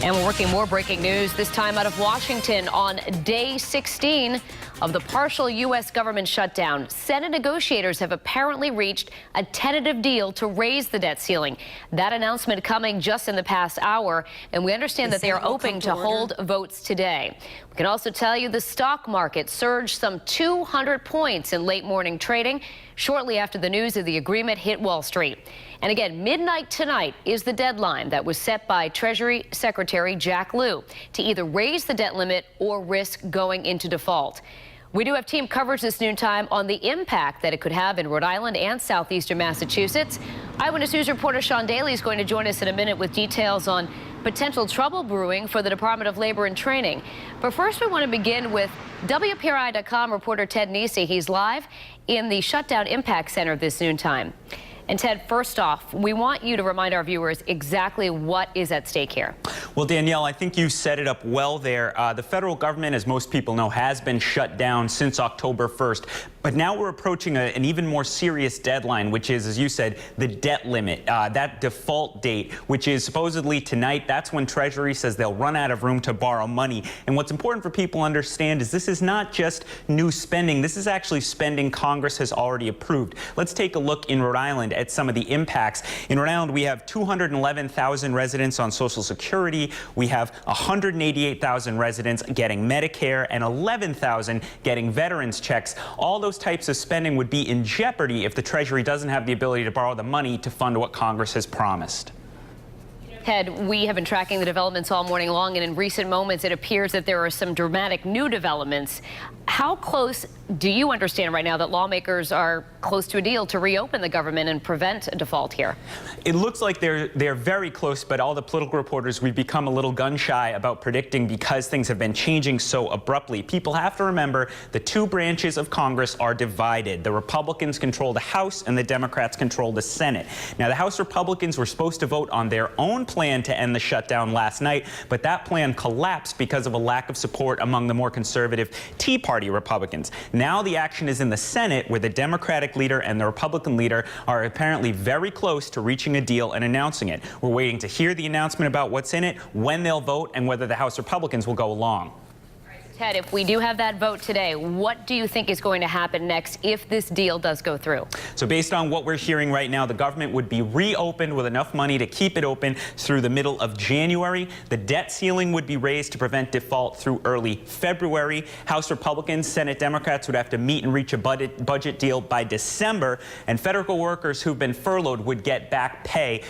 And we're working more breaking news, this time out of Washington. On day 16 of the partial U.S. government shutdown, Senate negotiators have apparently reached a tentative deal to raise the debt ceiling. That announcement coming just in the past hour, and we understand that they are open to hold votes today. We can also tell you the stock market surged some 200 points in late morning trading shortly after the news of the agreement hit Wall Street. And again, midnight tonight is the deadline that was set by Treasury Secretary Jack Lew to either raise the debt limit or risk going into default. We do have team coverage this noontime on the impact that it could have in Rhode Island and southeastern Massachusetts. Eyewitness News reporter Sean Daly is going to join us in a minute with details on potential trouble brewing for the Department of Labor and Training. But first, we want to begin with WPRI.com reporter Ted Nesi. He's live in the Shutdown Impact Center this noontime. And Ted, first off, we want you to remind our viewers exactly what is at stake here. Well, Danielle, I think you set it up well there. The federal government, as most people know, has been shut down since October 1st. But now we're approaching an even more serious deadline, which is, as you said, the debt limit, that default date, which is supposedly tonight. That's when Treasury says they'll run out of room to borrow money. And what's important for people to understand is this is not just new spending. This is actually spending Congress has already approved. Let's take a look in Rhode Island at some of the impacts. In Rhode Island, we have 211,000 residents on Social Security. We have 188,000 residents getting Medicare and 11,000 getting veterans checks. All those types of spending would be in jeopardy if the Treasury doesn't have the ability to borrow the money to fund what Congress has promised. Ted, we have been tracking the developments all morning long, and in recent moments, it appears that there are some dramatic new developments. How close do you understand right now that lawmakers are close to a deal to reopen the government and prevent a default here? It looks like they're very close, but all the political reporters, we've become a little gun shy about predicting because things have been changing so abruptly. People have to remember the two branches of Congress are divided. The Republicans control the House and the Democrats control the Senate. Now, the House Republicans were supposed to vote on their own plan to end the shutdown last night, but that plan collapsed because of a lack of support among the more conservative Tea Party Republicans. Now the action is in the Senate, where the Democratic leader and the Republican leader are apparently very close to reaching a deal and announcing it. We're waiting to hear the announcement about what's in it, when they'll vote, and whether the House Republicans will go along. Ted, if we do have that vote today, what do you think is going to happen next if this deal does go through? So based on what we're hearing right now, the government would be reopened with enough money to keep it open through the middle of January. The debt ceiling would be raised to prevent default through early February. House Republicans, Senate Democrats would have to meet and reach a budget deal by December. And federal workers who've been furloughed would get back pay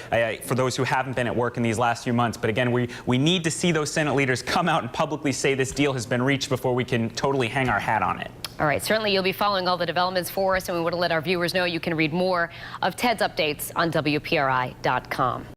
for those who haven't been at work in these last few months. But again, we need to see those Senate leaders come out and publicly say this deal has been reached before we can totally hang our hat on it. All right, certainly you'll be following all the developments for us, and we want to let our viewers know you can read more of Ted's updates on WPRI.com.